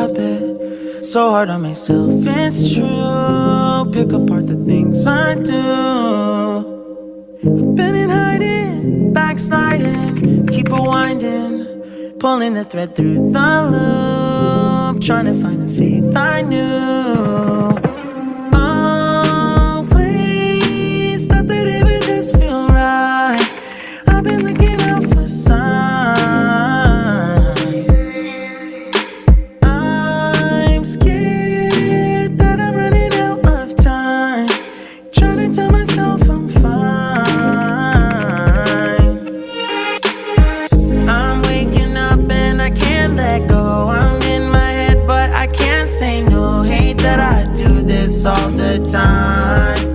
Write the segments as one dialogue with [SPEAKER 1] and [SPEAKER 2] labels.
[SPEAKER 1] stupid, so hard on myself, it's true. Pick apart the things I do. I've been in hiding, backsliding, keep rewinding, pulling the thread through the loop, trying to find the faith I knew. Always thought that it would just feel right. I've been looking out for signs. I'm scared that I'm running out of time, trying to tell myself I'm fine. I'm waking up and I can't let go. I'm in my head but I can't say no. Hate that I do this all the time.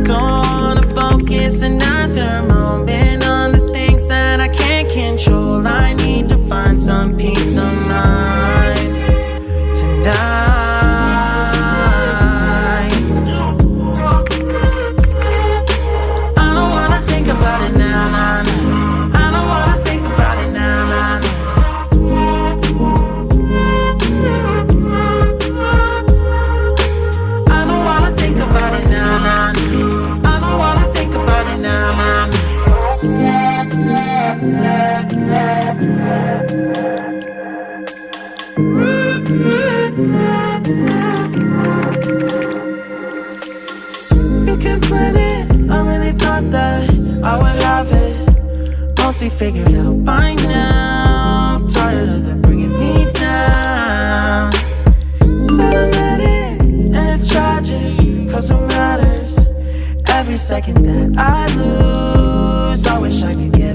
[SPEAKER 1] Don't wanna focus another moment on the things that I can't control. I need to find some peace of mind tonight. I don't wanna think about it now, nah, nah. I don't wanna think about it now, nah, nah. I don't wanna think about it now, nah, nah. I don't wanna think about it now, nah, nah. You can plan it, I really thought that I would have it mostly figured out by now. Tired of them bringing me down. Said I'm at it, and it's tragic, cause what matters every second that I lose. I wish I could get